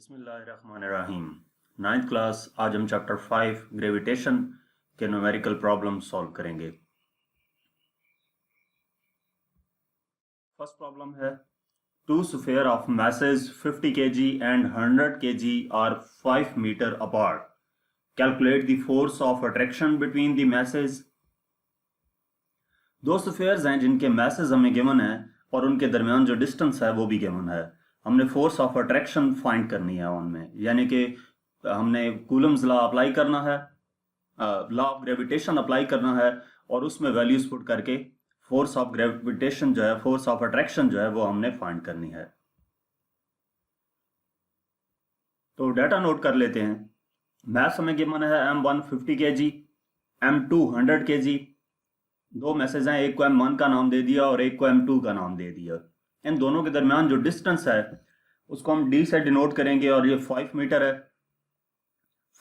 बिस्मिल्लाहिर्रहमानिर्रहीम। 9th class, आज हम चैप्टर 5 ग्रेविटेशन के न्यूमेरिकल प्रॉब्लम सॉल्व करेंगे। फर्स्ट प्रॉब्लम है, two sphere of masses 50 kg and 100 kg are 5 meter apart. Calculate the force of attraction between the masses. दो spheres हैं जिनके masses हमें गिवन है और उनके दरमियान जो डिस्टेंस है वो भी गिवन है। हमने फोर्स ऑफ अट्रैक्शन फाइंड करनी है उनमें, यानी कि हमने कूलम्स लॉ अप्लाई करना है, लॉ ऑफ ग्रेविटेशन अप्लाई करना है और उसमें वैल्यूज पुट करके फोर्स ऑफ ग्रेविटेशन जो है, फोर्स ऑफ अट्रैक्शन जो है वो हमने फाइंड करनी है। तो डाटा नोट कर लेते हैं। मैथ हमें गिवन है M1 50 kg, M2 100 kg। दो मैसेज हैं, एक को M1 का नाम दे दिया और एक को M2 का नाम दे दिया। इन दोनों के दरमियान जो डिस्टेंस है उसको हम D से डिनोट करेंगे और ये 5 मीटर है।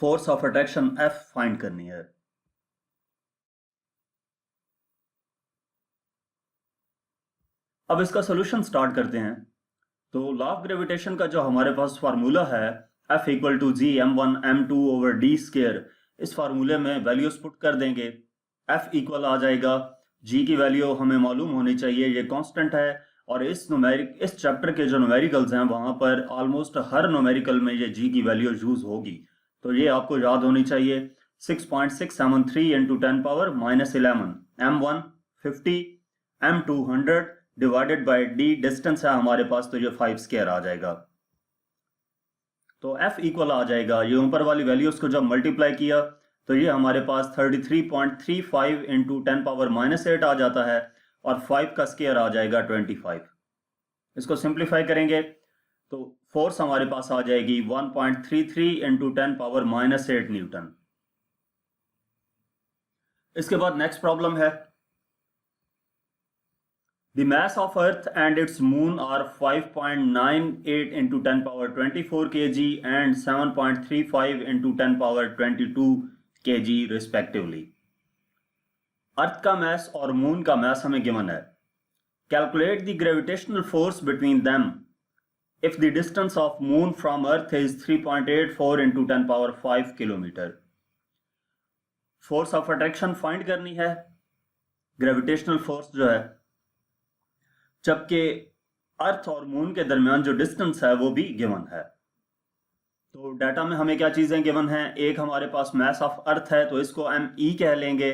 Force of attraction F find करनी है। अब इसका सोल्यूशन स्टार्ट करते हैं। तो लॉ ऑफ ग्रेविटेशन का जो हमारे पास फार्मूला है F equal to G M1 M2 over D square, इस फार्मूले में वैल्यूज पुट कर देंगे। F इक्वल आ जाएगा, G की वैल्यू हमें मालूम होनी चाहिए, ये कांस्टेंट है और इस चैप्टर के जो न्यूमेरिकल्स हैं वहां पर ऑलमोस्ट हर न्यूमेरिकल में ये G की वैल्यू यूज होगी, तो ये आपको याद होनी चाहिए। 6.673 into 10 power -11, M1 50, M2 100 divided by D distance है हमारे पास, तो ये 5 स्क्वायर आ जाएगा। तो F इक्वल आ जाएगा, ये ऊपर वाली वैल्यूज को जब मल्टीप्लाई किया तो ये हमारे पास 33.35 इंटू 10 पावर -8 आ जाता है और 5 का स्क्वायर आ जाएगा 25। इसको सिंप्लीफाई करेंगे तो फोर्स हमारे पास आ जाएगी 1.33 इंटू 10 पावर -8 न्यूटन। इसके बाद नेक्स्ट प्रॉब्लम है, the mass of earth and its moon are 5.98 into 10 power 24 kg and 7.35 into 10 power 22 kg respectively. Earth का मास और मून का मास हमें गिवन है। Calculate the gravitational force between them if the distance of moon from earth is 3.84 into 10 power 5 kilometre. Force of attraction find करनी है, gravitational force जो है, जबकि अर्थ और मून के दरमियान जो डिस्टेंस है वो भी गिवन है। तो डाटा में हमें क्या चीजें गिवन हैं, एक हमारे पास मास ऑफ अर्थ है तो इसको ME कह लेंगे,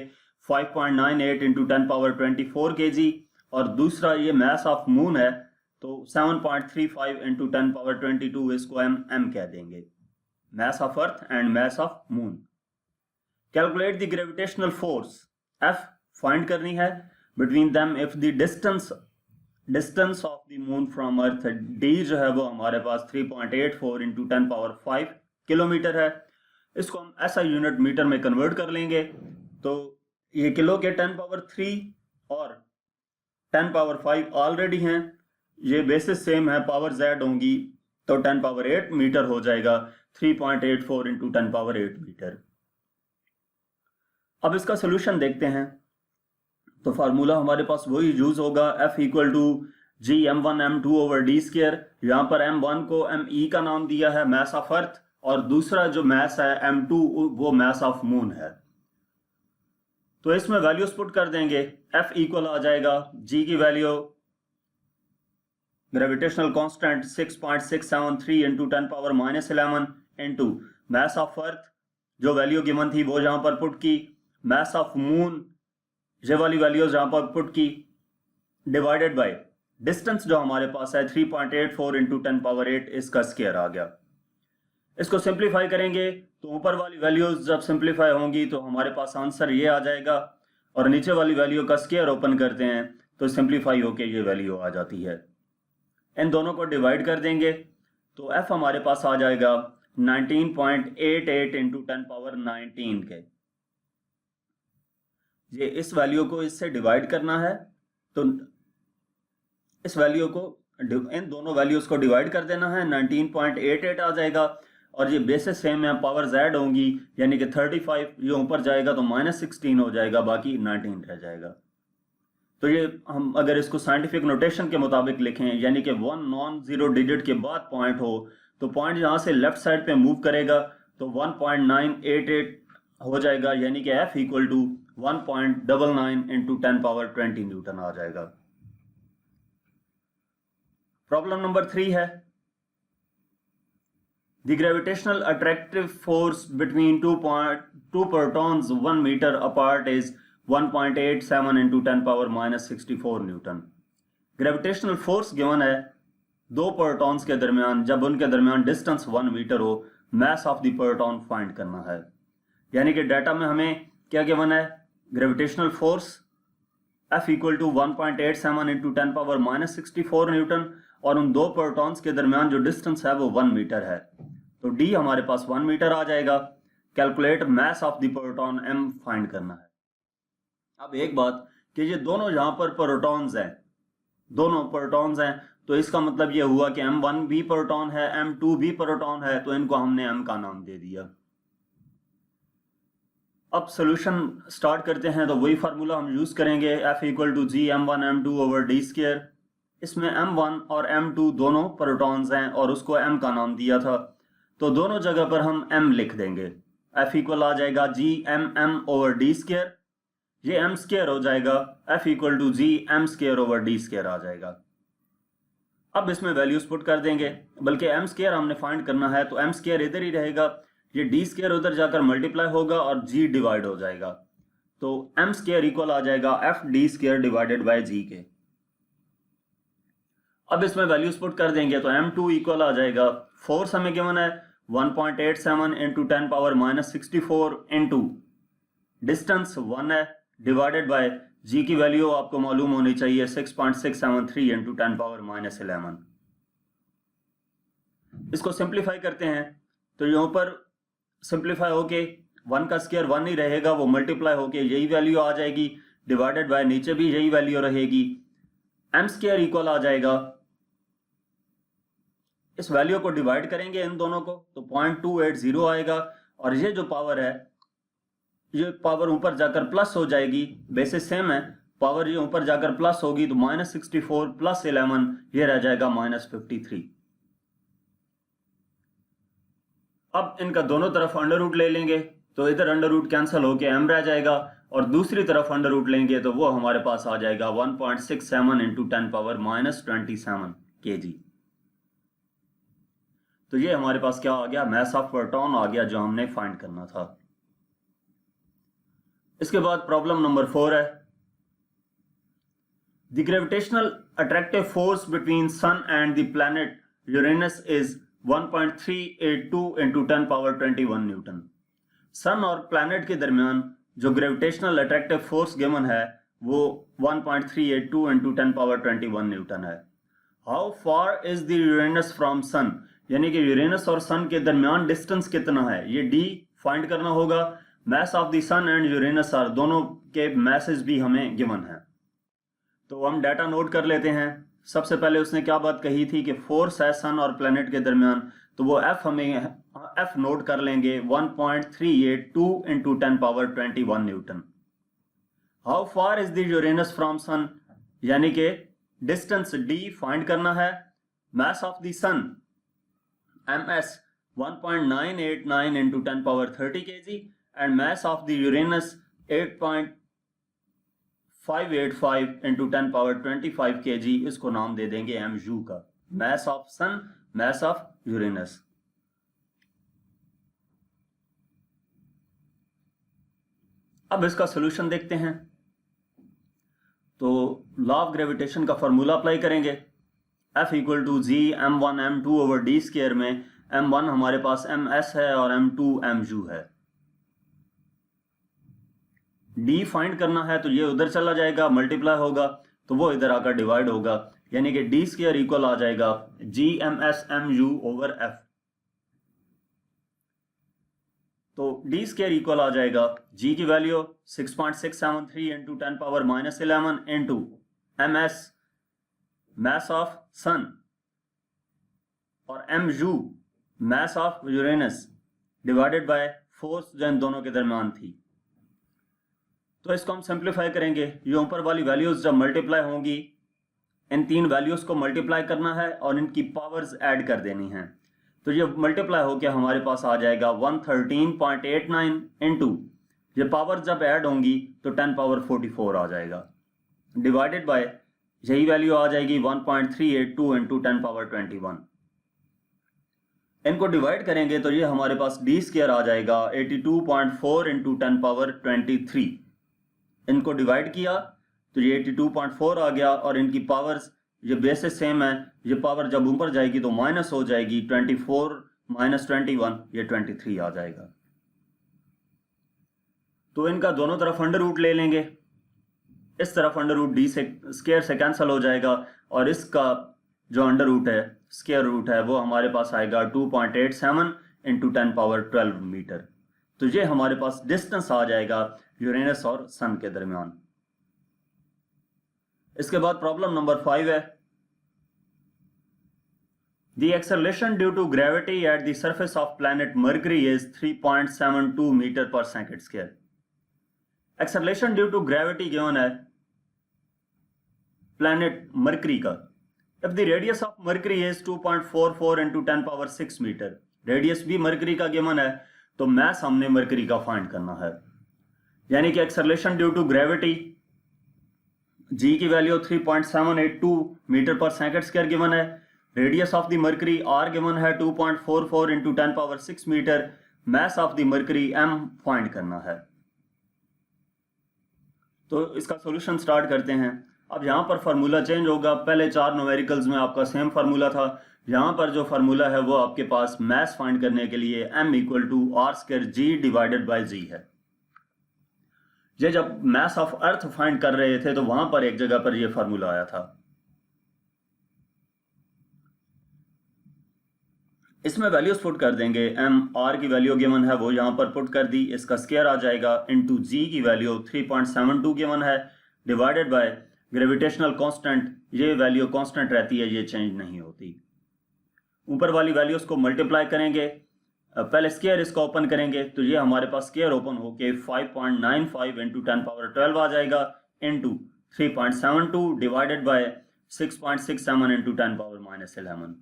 5.98 इंटू 10 पावर 24 kg, और दूसरा ये मास ऑफ मून है तो 7.35 इंटू 10 पावर 22, इसको M कह देंगे, मास of earth and mass of moon. Calculate the gravitational force F find करनी है between them if the distance of the moon from earth, D जो है वो हमारे पास 3.84 इंटू 10 पावर 5 किलोमीटर है। इसको हम SI यूनिट मीटर में कन्वर्ट कर लेंगे तो ये किलो के 10 पावर 3 और 10 पावर 5 ऑलरेडी हैं, ये बेसिस सेम है, पावर Z होंगी तो 10 पावर 8 मीटर हो जाएगा, 3.84 इंटू 10 पावर 8 मीटर। अब इसका सोल्यूशन देखते हैं। तो फार्मूला हमारे पास वही यूज होगा, F equal to G M1 M2 over D square. यहाँ पर M1 को ME का नाम दिया है, मास ऑफ अर्थ, और दूसरा जो मास है M2 वो मास ऑफ मून है। तो इसमें वैल्यूज पुट कर देंगे। F इक्वल आ जाएगा, G की value gravitational constant 6.673 into 10 power -11 into mass of अर्थ, जो वैल्यू गिवन थी वो यहां पर पुट की, मास ऑफ मून ये वाली वैल्यूज यहां पर पुट की, डिवाइडेड बाय डिस्टेंस जो हमारे पास है 3.84 इंटू 10 पावर 8, इसका स्क्वायर आ गया। इसको सिंप्लीफाई करेंगे तो ऊपर वाली वैल्यूज जब सिंप्लीफाई होंगी तो हमारे पास आंसर ये आ जाएगा, और नीचे वाली वैल्यू का स्क्वायर ओपन करते हैं तो सिंप्लीफाई होके ये वैल्यू आ जाती है। इन दोनों को डिवाइड कर देंगे तो F हमारे पास आ जाएगा 19.88 इंटू 10 पावर 19 के। ये इस वैल्यू को इससे डिवाइड करना है तो इस वैल्यू को, इन दोनों वैल्यूज को डिवाइड कर देना है, 19.88 आ जाएगा, और ये बेसिस सेम है, पावर Z होंगी, यानी कि 35 ये ऊपर जाएगा तो -16 हो जाएगा, बाकी 19 रह जाएगा। तो ये हम अगर इसको साइंटिफिक नोटेशन के मुताबिक लिखें, यानी कि 1 नॉन जीरो डिजिट के बाद पॉइंट हो तो पॉइंट यहाँ से लेफ्ट साइड पे मूव करेगा तो 1.988 हो जाएगा, यानी कि F equal to 1.99 into 10⁻20 newton आ जाएगा। प्रॉब्लम नंबर 3 है, the gravitational attractive force between two protons 1 meter apart is 1.87 into 10⁻64 newton. Gravitational force given है दो प्रोटॉन्स के दरमियान जब उनके दरमियान डिस्टेंस 1 मीटर हो, मास ऑफ द प्रोटॉन फाइंड करना है। यानी कि डाटा में हमें क्या गिवन है, gravitational force F equal to 1.87 into 10⁻64 newton और उन दो प्रोटॉन्स के दरमियान जो डिस्टेंस है वो 1 मीटर है, तो D हमारे पास 1 मीटर आ जाएगा। Calculate mass of the proton M find करना है। अब एक बात कि ये दोनों यहाँ पर प्रोटॉन्स हैं, दोनों प्रोटॉन्स हैं, तो इसका मतलब ये हुआ कि M1 भी प्रोटॉन है, M2 भी प्रोटॉन है, तो इनको हमने M का नाम दे दिया। अब सोल्यूशन स्टार्ट करते हैं, तो वही फार्मूला हम यूज करेंगे, F equal to G M1 M2 over D square. इसमें M1 और M2 दोनों प्रोटॉन्स हैं और उसको M का नाम दिया था, तो दोनों जगह पर हम M लिख देंगे। F इक्वल आ जाएगा G M over D square, ये M स्क्वायर हो जाएगा, F equal to G M square over D square आ जाएगा। अब इसमें वैल्यूज पुट कर देंगे, बल्कि M स्क्वायर हमने फाइंड करना है, तो M स्क्वायर इधर ही रहेगा, ये D स्क्वायर उधर जाकर मल्टीप्लाई होगा और G डिवाइड हो जाएगा, तो M स्क्वायर इक्वल आ जाएगा F D square divided by G के। अब इसमें वैल्यूज पुट कर देंगे, तो M2 इक्वल आ जाएगा, फोर्स हमें गिवन है 1.87 इंटू 10⁻64 इंटू डिस्टेंस 1 है डिवाइडेड बाय G की वैल्यू आपको मालूम होनी चाहिए 6.673 इंटू 10⁻11। इसको सिंप्लीफाई करते हैं, तो यहाँ पर सिंप्लीफाई होके 1 का स्क्वायर 1 ही रहेगा, वो मल्टीप्लाई होके यही वैल्यू आ जाएगी, डिवाइडेड बाय नीचे भी यही वैल्यू रहेगी, M स्क्वायर इक्वल आ जाएगा, इस वैल्यू को डिवाइड करेंगे इन दोनों को तो 0.280 आएगा, और ये जो पावर है ये पावर ऊपर जाकर प्लस हो जाएगी, बेसिस सेम है, पावर ये ऊपर जाकर प्लस होगी, तो -64 प्लस 11 ये रह जाएगा -53। अब इनका दोनों तरफ अंडर रूट ले लेंगे, तो इधर अंडर रूट कैंसिल होके M रह जाएगा, और दूसरी तरफ अंडर रूट लेंगे तो वो हमारे पास आ जाएगा 1.67 इंटू 10⁻27 kg। तो ये हमारे पास क्या आ गया, मास ऑफ प्रोटॉन आ गया जो हमने फाइंड करना था। इसके बाद प्रॉब्लम नंबर 4 है, the gravitational attractive force between sun and the planet Uranus is 1.382 into 10⁻21 newton. Sun और प्लैनेट के दरमियान जो ग्रेविटेशनल अट्रैक्टिव फोर्स गिवन है वो 1.382 इंटू 10⁻21 न्यूटन है। How far is the Uranus from sun, यानी कि यूरेनस और सन के दरमियान डिस्टेंस कितना है, ये D फाइंड करना होगा। Mass of the sun and Uranus are, दोनों के मैसेज भी हमें गिवन है, तो हम डाटा नोट कर लेते हैं। सबसे पहले उसने क्या बात कही थी कि फोर्स है सन और प्लैनेट के दरमियान, तो वो F हमें F नोट कर लेंगे 1.382 into 10⁻21 newton. How far is the Uranus from sun, यानी कि डिस्टेंस D फाइंड करना है। Mass of the sun MS 1.989 into 10⁻30 kg and mass of the Uranus 8.585 into 10⁻25 kg, इसको नाम दे देंगे MU का, mass of sun, mass of Uranus। अब इसका सोल्यूशन देखते हैं, तो लॉ ऑफ ग्रेविटेशन का फॉर्मूला अप्लाई करेंगे, F equal to G M1 M2 over D square में M1 हमारे पास MS है और M2 MU है। D फाइंड करना है, तो ये उधर चला जाएगा, मल्टीप्लाई होगा, तो वो इधर आकर डिवाइड होगा, यानी कि D स्क्वायर इक्वल आ जाएगा GMS MU ओवर F। तो D स्क्वायर इक्वल आ जाएगा G की value 6.673 into 10⁻11 into MS mass of sun और MU mass of Uranus divided by force जो इन दोनों के दरमियान थी। तो इसको हम सिंप्लीफाई करेंगे, ये ऊपर वाली वैल्यूज जब मल्टीप्लाई होंगी, इन तीन वैल्यूज को मल्टीप्लाई करना है और इनकी पावर्स ऐड कर देनी है। तो ये मल्टीप्लाई होकर हमारे पास आ जाएगा 113.89 इंटू, ये पावर जब ऐड होंगी तो 10 पावर 44 आ जाएगा, डिवाइडेड बाय यही वैल्यू आ जाएगी 1.382 इंटू 10 पावर 21। इनको डिवाइड करेंगे तो ये हमारे पास डी स्क्वायर आ जाएगा 82.4 इंटू 10 पावर 23। इनको डिवाइड किया तो ये 82.4 आ गया, और इनकी पावर्स ये बेसिस सेम है, ये पावर जब ऊपर जाएगी तो माइनस हो जाएगी, 24 माइनस 21 ये 23 आ जाएगा। तो इनका दोनों तरफ अंडर रूट ले लेंगे, इस तरफ अंडर रूट डी से स्क्वायर से कैंसिल हो जाएगा, और इसका जो अंडर रूट है स्क्वायर रूट है वो हमारे पास आएगा 2.87 इंटू 10 पावर 12 मीटर। तो ये हमारे पास डिस्टेंस आ जाएगा यूरेनस और सन के दरमियान। इसके बाद प्रॉब्लम नंबर 5 है, The acceleration due to gravity at the surface of planet Mercury is 3.72 meter per second square. Acceleration due to gravity given है planet Mercury का। If the radius of Mercury is 2.44 into 10 power 6 meter, radius भी Mercury का given है, तो mass हमने Mercury का find करना है। यानी कि acceleration due to gravity G की वैल्यू 3.782 मीटर पर सेकंड स्क्वायर गिवन है, radius of the Mercury R given है 2.44 into 10 power 6 metre, mass of the Mercury M find करना है। तो इसका सॉल्यूशन स्टार्ट करते हैं। अब यहाँ पर फार्मूला चेंज होगा, पहले 4 न्यूमेरिकल्स में आपका सेम फार्मूला था, यहाँ पर जो फार्मूला है वो आपके पास मैस फाइंड करने के लिए M equal to R square G divided by G है। ये जब मैस ऑफ अर्थ फाइंड कर रहे थे तो वहां पर एक जगह पर ये फार्मूला आया था। इसमें वैल्यूज पुट कर देंगे, एम आर की वैल्यू गिवन है वो यहां पर पुट कर दी, इसका स्क्वायर आ जाएगा, इनटू जी की वैल्यू 3.72 गिवन है, डिवाइडेड बाय ग्रेविटेशनल कांस्टेंट, ये वैल्यू कांस्टेंट रहती है, ये चेंज नहीं होती। ऊपर वाली वैल्यूज को मल्टीप्लाई करेंगे, पहले स्क्वायर इसका ओपन करेंगे तो ये हमारे पास स्क्वायर ओपन होके 5.95 इंटू 10 पावर 12 आ जाएगा, into 3.72 divided by 6.67 into 10 power -11।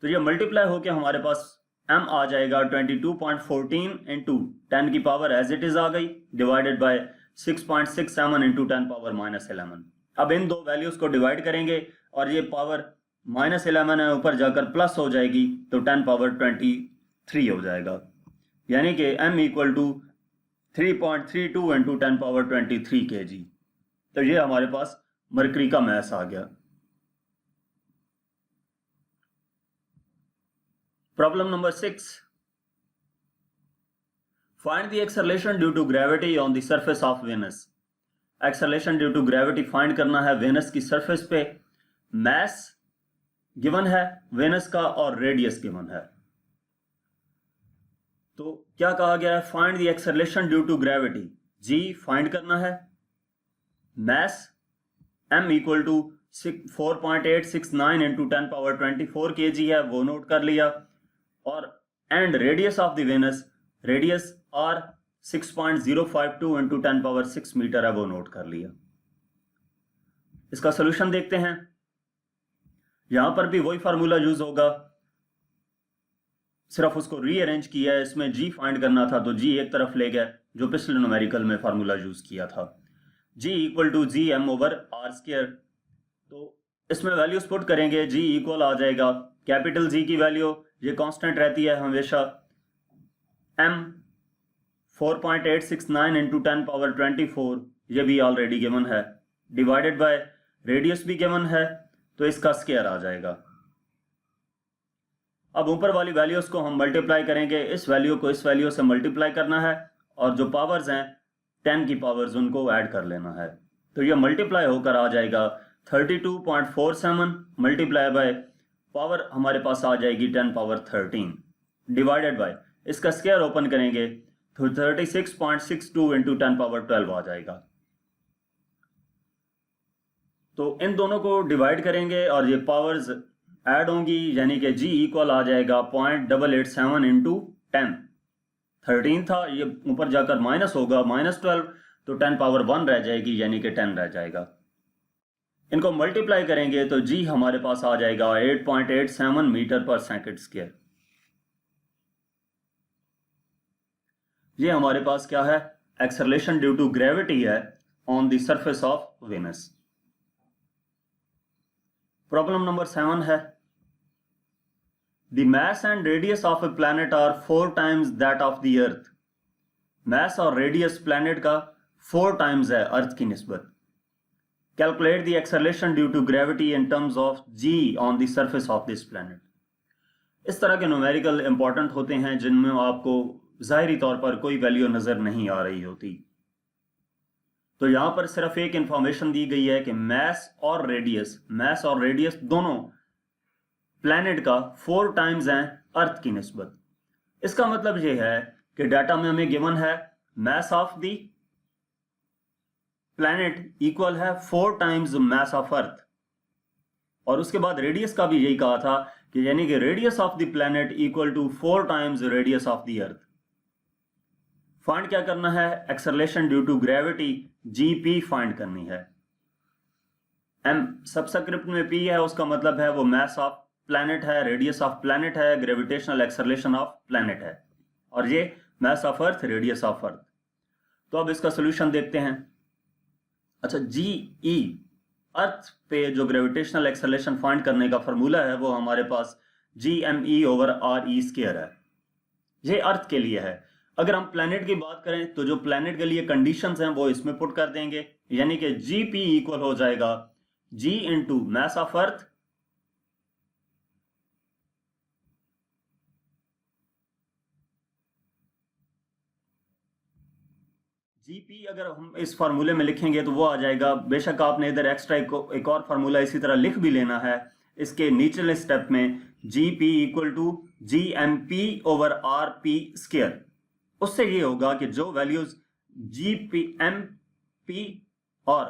तो ये मल्टीप्लाई होके हमारे पास m आ जाएगा 22.14 इंटू 10 की पावर एज इट इज आ गई, डिवाइडेड बाय 6.67 इंटू 10 पावर -11। अब इन दो वैल्यूज को डिवाइड करेंगे और ये पावर -11 है, ऊपर जाकर प्लस हो जाएगी तो 10 पावर 23 हो जाएगा, यानी कि m equal to 3.32 into 10 power 23 kg। तो ये हमारे पास मरकरी का मैस आ गया। Problem number 6, find the acceleration due to gravity on the surface of Venus. Acceleration due to gravity find करना है वेनस की सरफेस पे, मैस गिवन है वेनस का और रेडियस गिवन है। तो क्या कहा गया है, find the acceleration due to gravity, G find करना है, mass m equal to 4.869 into 10 power 24 kg है, वो नोट कर लिया, और and radius of the Venus, radius r 6.052 into 10 power 6 metre है, वो नोट कर लिया। इसका सोल्यूशन देखते हैं। यहां पर भी वही फार्मूला यूज होगा, सिर्फ उसको रीअरेंज किया है, इसमें जी फाइंड करना था तो जी एक तरफ ले गए जो पिछले न्यूमेरिकल में फार्मूला यूज किया था, g equal to G M over R square. तो इसमें वैल्यूज पुट करेंगे, जी इक्वल आ जाएगा, कैपिटल जी की वैल्यू ये कांस्टेंट रहती है हमेशा, एम 4.869 इंटू 10 पावर 24, ये भी ऑलरेडी गिवन है, डिवाइडेड बाय रेडियस भी गिवन है, तो इसका स्क्वायर आ जाएगा। अब ऊपर वाली वैल्यूज को हम मल्टीप्लाई करेंगे, इस वैल्यू को इस वैल्यू से मल्टीप्लाई करना है, और जो पावर्स हैं 10 की पावर्स उनको ऐड कर लेना है। तो ये मल्टीप्लाई होकर आ जाएगा 32.47 मल्टीप्लाई बाय पावर हमारे पास आ जाएगी 10 पावर 13, डिवाइडेड बाय इसका स्क्वायर ओपन करेंगे तो 36.62 इंटू 10 पावर 12 आ जाएगा। तो इन दोनों को डिवाइड करेंगे और ये पावर्स ऐड होंगी, यानी कि जी इक्वल आ जाएगा 0.887 इंटू 10, 13 था, ये ऊपर जाकर माइनस होगा -12, तो 10 पावर 1 रह जाएगी, यानी कि 10 रह जाएगा। इनको मल्टीप्लाई करेंगे तो जी हमारे पास आ जाएगा 8.87 मीटर पर सेकंड स्क्वायर। ये हमारे पास क्या है, एक्सेलरेशन ड्यू टू ग्रेविटी है on the surface of Venus. Problem number 7 है, the mass and radius of a planet are 4 times that of the earth. Mass और रेडियस प्लैनेट का 4 टाइम्स है अर्थ की निस्बत। Calculate the acceleration due to gravity in terms of g on the surface of this planet. इस तरह के numerical important होते हैं जिनमें आपको जाहिरी तौर पर कोई वैल्यू नजर नहीं आ रही होती। तो यहां पर सिर्फ एक इंफॉर्मेशन दी गई है कि मैस और रेडियस दोनों प्लैनेट का 4 टाइम्स हैं अर्थ की निस्बत। इसका मतलब यह है कि डाटा में हमें गिवन है mess of the planet equal है 4 टाइम्स मैस ऑफ अर्थ, और उसके बाद रेडियस का भी यही कहा था कि यानी कि radius of the planet equal to 4 times radius of the earth. Find क्या करना है, acceleration due to gravity GP find करनी है। एम सबस्क्रिप्ट में पी है, उसका मतलब है वो मैस ऑफ प्लैनेट है, रेडियस ऑफ प्लैनेट है, ग्रेविटेशनल एक्सेलरेशन ऑफ प्लैनेट है, और ये mass of earth, radius of earth. तो अब इसका सोल्यूशन देखते हैं। अच्छा, जी ई अर्थ पे जो ग्रेविटेशनल एक्सेलरेशन फाइंड करने का फॉर्मूला है वो हमारे पास GME ओवर RE स्क्वायर है। ये अर्थ के लिए है। अगर हम प्लैनेट की बात करें तो जो प्लैनेट के लिए कंडीशंस हैं वो इसमें पुट कर देंगे, यानी कि GP इक्वल हो जाएगा G into mass of earth GP अगर हम इस फार्मूले में लिखेंगे तो वो आ जाएगा, बेशक आपने इधर एक्स्ट्रा एक और फार्मूला इसी तरह लिख भी लेना है इसके निचले स्टेप में, GP equal to GMP over RP square. उससे ये होगा कि जो वैल्यूज GP MP और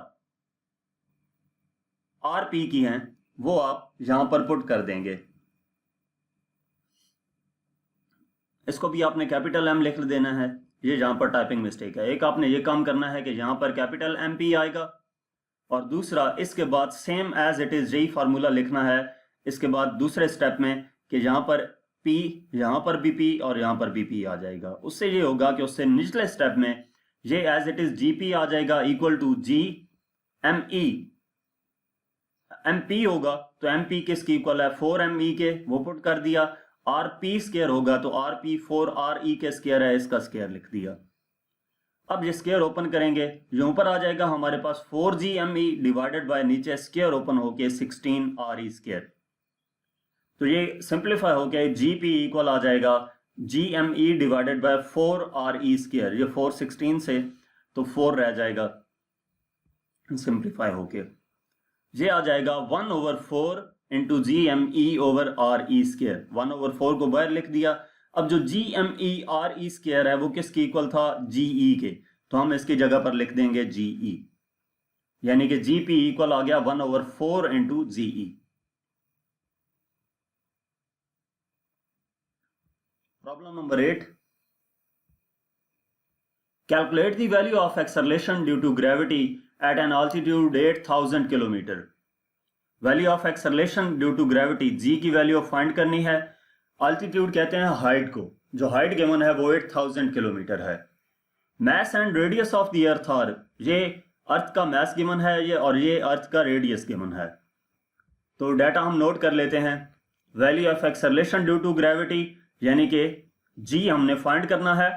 RP की हैं वो आप यहां पर पुट कर देंगे। इसको भी आपने कैपिटल M लिख देना है, ये यहां पर टाइपिंग मिस्टेक है। एक आपने ये काम करना है कि यहां पर कैपिटल MP आएगा, और दूसरा इसके बाद सेम एज इट इज यही फार्मूला लिखना है इसके बाद दूसरे स्टेप में कि यहां पर P, यहां पर भी P और यहां पर भी P आ जाएगा। उससे ये होगा कि उससे निचले स्टेप में ये एज इट इज GP आ जाएगा इक्वल टू GME। MP होगा तो MP किसकी इक्वल है, 4ME के, वो पुट कर दिया। RP स्क्वायर होगा तो RP 4RE के स्क्वायर है, इसका स्क्वायर लिख दिया। अब ये स्क्वायर ओपन करेंगे, ये ऊपर आ जाएगा हमारे पास 4GME डिवाइडेड बाय नीचे स्क्वायर ओपन होके 16RE स्क्वायर। तो ये सिंप्लीफाई होके GP इक्वल आ जाएगा GME divided by 4RE square. ये 4 16 से तो 4 रह जाएगा सिंप्लीफाई होके, ये आ जाएगा 1/4 into GME over RE square. 1/4 को बाहर लिख दिया। अब जो GME RE स्क्वायर है वो किसकी इक्वल था, GE के, तो हम इसकी जगह पर लिख देंगे GE, यानी कि GP इक्वल आ गया 1/4 into GE। Problem number 8, calculate the value of acceleration due to gravity at an altitude 8000 kilometre. Value of acceleration due to gravity g की वैल्यू फाइंड करनी है। ऑल्टीट्यूड कहते हैं हाइट को, जो हाइट गिवन है वो 8000 किलोमीटर है। Mass and radius of the earth are, ये अर्थ का मैस गिवन है ये, और ये अर्थ का रेडियस गिवन है। तो डाटा हम नोट कर लेते हैं। Value of acceleration due to gravity यानी कि जी हमने फाइंड करना है,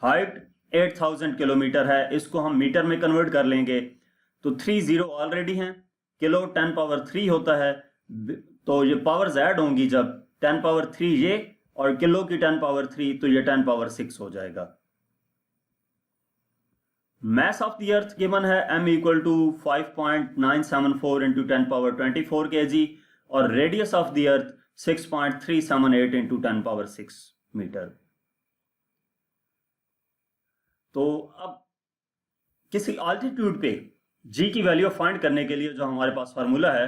हाइट 8000 किलोमीटर है, इसको हम मीटर में कन्वर्ट कर लेंगे तो 3 0 ऑलरेडी हैं, किलो 10 पावर 3 होता है, तो ये पावर्स ऐड होंगी जब 10 पावर 3 ये और किलो की 10 पावर 3 तो ये 10 पावर 6 हो जाएगा। Mass of the earth given है m equal to 5.974 into 10 power 24 kg और radius of the earth 6.378 into 10 power 6 metre. तो अब किसी ऑल्टीट्यूड पे जी की वैल्यू फाइंड करने के लिए जो हमारे पास फार्मूला है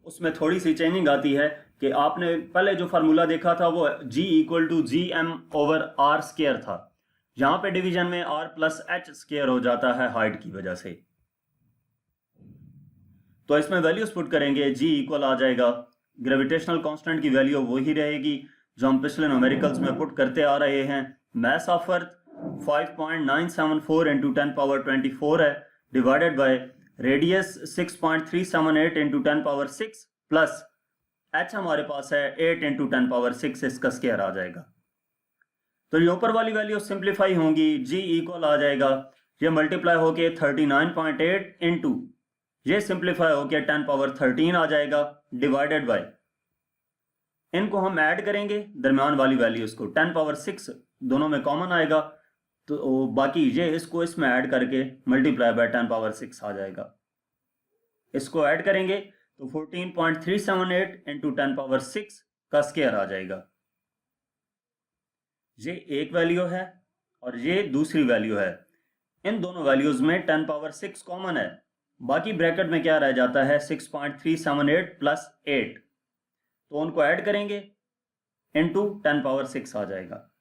उसमें थोड़ी सी चेंजिंग आती है कि आपने पहले जो फार्मूला देखा था वो g equal to GM over R square था, यहां पे डिवीजन में R प्लस H स्क्वायर हो जाता है हाइट की वजह से। तो इसमें वैल्यूज पुट करेंगे, जी इक्वल आ जाएगा, ग्रेविटेशनल कांस्टेंट की वैल्यू वही रहेगी जो हम पिछले न्यूमेरिकल्स में पुट करते आ रहे हैं। मास ऑफ अर्थ 5.974 इंटू 10 पावर 24 है, divided by radius 6.378 into 10 power 6 plus H हमारे पास है 8 इंटू 10 पावर 6, इसका स्क्वायर आ जाएगा। तो ये ऊपर वाली वैल्यू सिंप्लीफाई होंगी, जी इक्वल आ जाएगा, ये मल्टीप्लाई होके 39.8 इंटू ये सिंप्लीफाई होके 10 पावर 13 आ जाएगा, डिवाइडेड बाय इनको हम ऐड करेंगे दरमियान वाली वैल्यूज को, 10 पावर 6 दोनों में कॉमन आएगा, तो बाकी ये इसको इसमें ऐड करके मल्टीप्लाई बाय 10 पावर 6 आ जाएगा। इसको ऐड करेंगे तो 14.378 इंटू 10 पावर 6 का स्क्वायर आ जाएगा। ये एक वैल्यू है और ये दूसरी वैल्यू है, इन दोनों वैल्यूज में 10 पावर 6 कॉमन है, बाकी ब्रैकेट में क्या रह जाता है 6.378 प्लस 8, तो उनको ऐड करेंगे इनटू 10 पावर 6 आ जाएगा।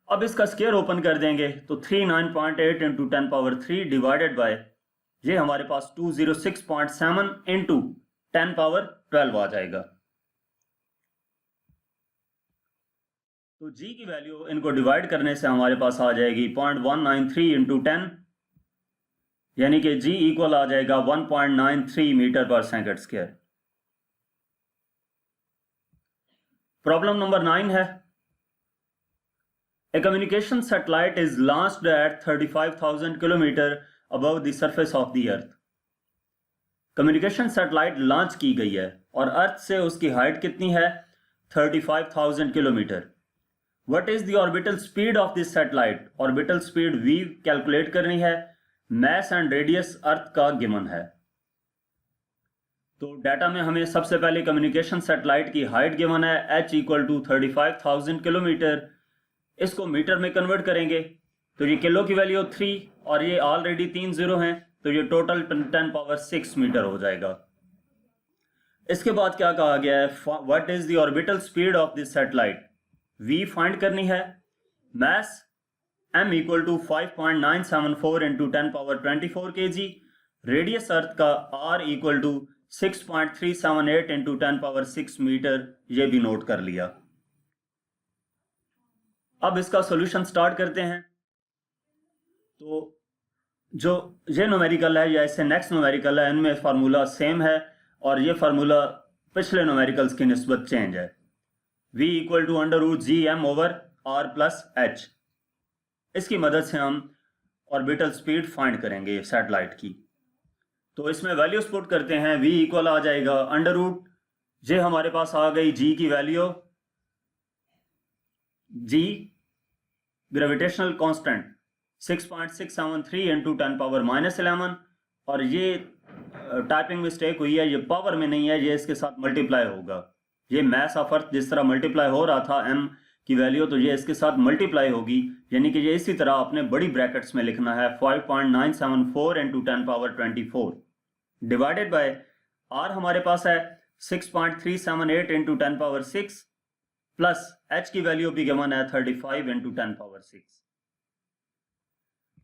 अब इसका स्क्वायर ओपन कर देंगे तो 39.8 इंटू 10 पावर 3 डिवाइडेड बाय ये हमारे पास 206.7 इंटू 10 पावर 12 आ जाएगा। तो जी की वैल्यू इनको डिवाइड करने से हमारे पास आ जाएगी 0.193 इंटू 10, यानी कि जी इक्वल आ जाएगा 1.93 मीटर पर सेकंड स्क्वायर। प्रॉब्लम नंबर 9 है, A communication satellite is launched at 35,000 km above the surface of the earth. Communication satellite launch की गई है और अर्थ से उसकी हाइट कितनी है 35,000 kilometre. What is the orbital speed of this satellite, orbital speed v calculate करनी है, मैस एंड रेडियस अर्थ का गिवन है। तो डाटा में हमें सबसे पहले कम्युनिकेशन सैटेलाइट की हाइट गिवन है h इक्वल टू 35,000 किलोमीटर, इसको मीटर में कन्वर्ट करेंगे तो ये किलो की वैल्यू 3 और ये ऑलरेडी 3 जीरो हैं, तो ये टोटल 10 पावर 6 मीटर हो जाएगा। इसके बाद क्या कहा गया है, what is the orbital speed of this satellite, v find करनी है, mass m equal to 5.974 into 10 power 24 kg, radius earth का r equal to 6.378 into 10 power 6 metre, ये भी नोट कर लिया। अब इसका सॉल्यूशन स्टार्ट करते हैं। तो जो ये न्यूमेरिकल है या इससे नेक्स्ट न्यूमेरिकल है, इनमें फार्मूला सेम है और ये फार्मूला पिछले न्यूमेरिकल्स की निस्बत चेंज है। v equal to under root G M over R plus H, इसकी मदद से हम ऑर्बिटल स्पीड फाइंड करेंगे सैटेलाइट की। तो इसमें वैल्यूज पुट करते हैं, v इक्वल आ जाएगा अंडर रूट, ये हमारे पास आ गई g की value, g gravitational constant 6.673 into 10 power -11, और ये टाइपिंग मिस्टेक हुई है, ये पावर में नहीं है, ये इसके साथ मल्टीप्लाई होगा। ये मैस ऑफ अर्थ जिस तरह मल्टीप्लाई हो रहा था m की वैल्यू, तो ये इसके साथ मल्टीप्लाई होगी, यानी कि ये इसी तरह अपने बड़ी ब्रैकेट्स में लिखना है 5.974 into 10 power 24 divided by r हमारे पास है 6.378 इंटू 10 पावर 6 प्लस h की वैल्यू भी गिवन है 35 इंटू 10 पावर 6।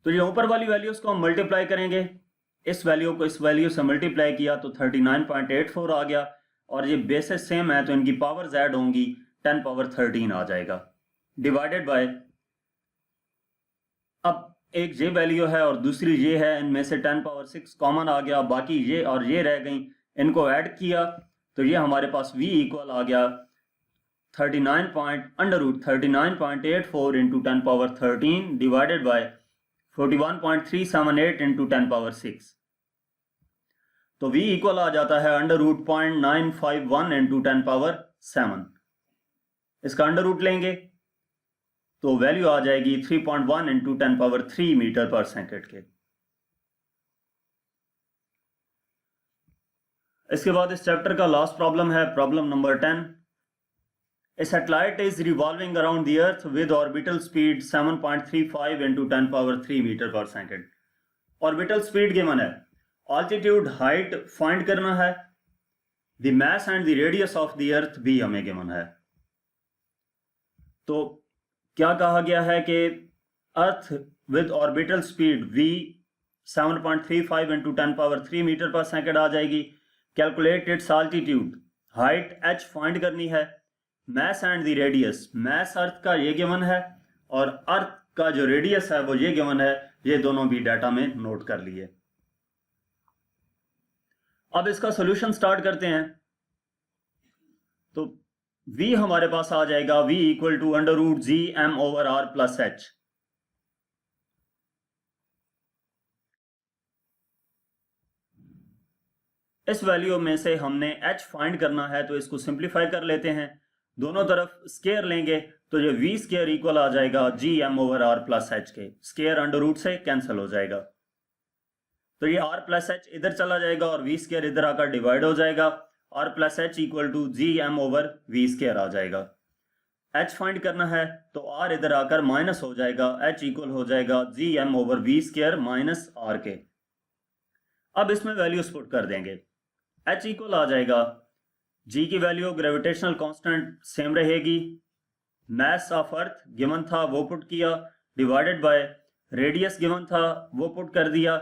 तो ये ऊपर वाली वैल्यूज को हम मल्टीप्लाई करेंगे, इस वैल्यू को इस वैल्यू से मल्टीप्लाई किया तो 39.84 आ गया, और ये बेसिस सेम है तो इनकी पावर्स ऐड होंगी, 10 पावर 13 आ जाएगा, डिवाइडेड बाय, अब एक ये वैल्यू है और दूसरी ये है, इनमें से 10 पावर 6 कॉमन आ गया, बाकी ये और ये रह गई, इनको ऐड किया तो ये हमारे पास v इक्वल आ गया 39.84 into 10 power 13 divided by 41.378 into 10 power 6। तो v इक्वल आ जाता है अंडर रूट 0.951 इंटू 10 पावर 7। इसका अंडर रूट लेंगे तो वैल्यू आ जाएगी 3.1 इंटू 10 पावर 3 मीटर पर सेकेंड के। इसके बाद इस चैप्टर का लास्ट प्रॉब्लम है problem number 10। A satellite is revolving around the earth with orbital speed 7.35 into 10 power 3 meter per second. Orbital speed given है, altitude height find करना है, the mass and the radius of the earth भी हमें given है। तो क्या कहा गया है कि earth with orbital speed v 7.35 into 10 power 3 metre पर सेकंड आ जाएगी। Calculate its altitude, height h find करनी है। Mass and the radius, mass earth का ये गिवन है और अर्थ का जो रेडियस है वो ये गिवन है, ये दोनों भी डाटा में नोट कर लिए। अब इसका सॉल्यूशन स्टार्ट करते हैं। तो v हमारे पास आ जाएगा v equal to under root G M over R plus H. इस वैल्यू में से हमने h फाइंड करना है, तो इसको सिंप्लीफाई कर लेते हैं। दोनों तरफ स्केयर लेंगे तो ये v स्केयर इक्वल आ जाएगा G M over R plus H के। स्केयर अंडर रूट से कैंसिल हो जाएगा, तो ये r प्लस एच इधर चला जाएगा और v स्केयर इधर आकर डिवाइड हो जाएगा। r plus h equal to G M over v square आ जाएगा। h फाइंड करना है तो r इधर आकर माइनस हो जाएगा, h इक्वल हो जाएगा G M over v square minus r के। अब इसमें वैल्यूज पुट कर देंगे। h इक्वल आ जाएगा, g की वैल्यू ग्रेविटेशनल कांस्टेंट सेम रहेगी, मैस ऑफ अर्थ गिवन था वो पुट किया, डिवाइडेड बाय रेडियस गिवन था वो पुट कर दिया।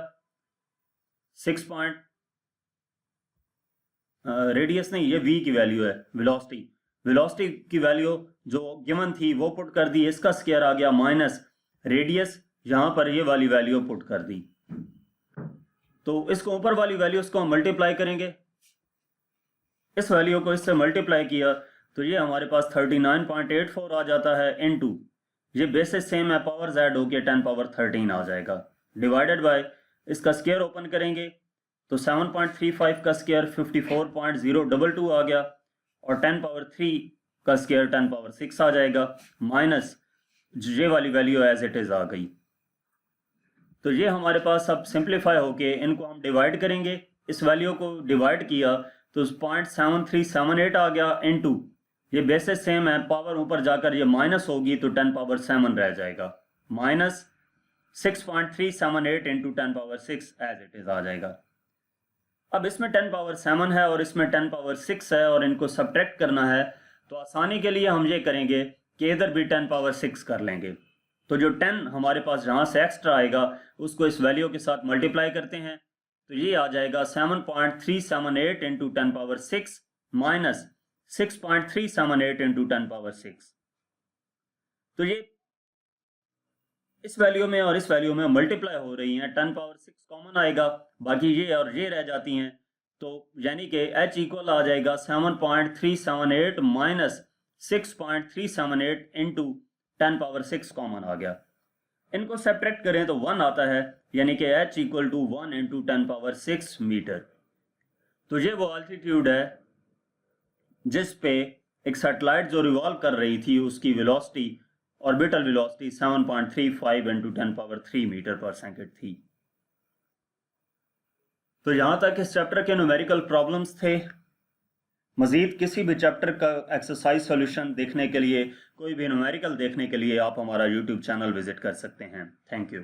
रेडियस नहीं, ये v की वैल्यू है, वेलोसिटी की वैल्यू जो गिवन थी वो पुट कर दी। इसका स्केयर आ गया माइनस रेडियस, यहां पर ये वाली वैल्यू पुट कर दी। तो इसको ऊपर वाली वैल्यू इसको हम मल्टीप्लाई करेंगे, इस वैल्यू को इससे मल्टीप्लाई किया तो ये हमारे पास 39.84 आ जाता है इनटू, ये बेसिस सेम है, पावर z होके 10 पावर 13 आ जाएगा, डिवाइडेड बाय इसका स्केयर ओपन करेंगे तो 7.35 का स्केयर 54.022 आ गया और 10 पावर 3 का स्केयर 10 पावर 6 आ जाएगा, माइनस ये वाली वैल्यू एज इट इज आ गई। तो ये हमारे पास अब सिंप्लीफाई होके इनको हम डिवाइड करेंगे। इस वैल्यू को डिवाइड किया तो 0.7378 आ गया इनटू, ये बेसिस सेम है, पावर ऊपर जाकर ये माइनस होगी तो 10 पावर 7 रह जाएगा, minus 6.378 into 10 power 6 as it is आ जाएगा। अब इसमें 10 पावर 7 है और इसमें 10 पावर 6 है और इनको सब्ट्रैक्ट करना है, तो आसानी के लिए हम ये करेंगे कि इधर भी 10 पावर 6 कर लेंगे। तो जो 10 हमारे पास जहाँ से एक्स्ट्रा आएगा उसको इस वैल्यू के साथ मल्टीप्लाई करते हैं, तो ये आ जाएगा 7.378 into 10 power 6 minus 6.378 into 10 power 6। तो ये इस वैल्यू में और इस वैल्यू में मल्टीप्लाई हो रही हैं, 10 पावर 6 कॉमन आएगा, बाकी ये और ये रह जाती हैं, तो यानी कि h इक्वल आ जाएगा 7.378 माइनस 6.378 इंटू 10 पावर 6 कॉमन आ गया। इनको सेपरेट करें तो 1 आता है, यानी कि h equal to 1 into 10 power 6 metre. तो ये वो अल्टीट्यूड है जिस पे एक सैटेलाइट जो रिवॉल्व कर रही थी उसकी velocity, orbital velocity 7.35 into 10 power 3 metre पर सेकंड थी। तो यहाँ तक इस चैप्टर के न्यूमेरिकल प्रॉब्लम्स थे। मजीद किसी भी चैप्टर का एक्सरसाइज सॉल्यूशन देखने के लिए, कोई भी न्यूमेरिकल देखने के लिए आप हमारा यूट्यूब चैनल विजिट कर सकते हैं। Thank you.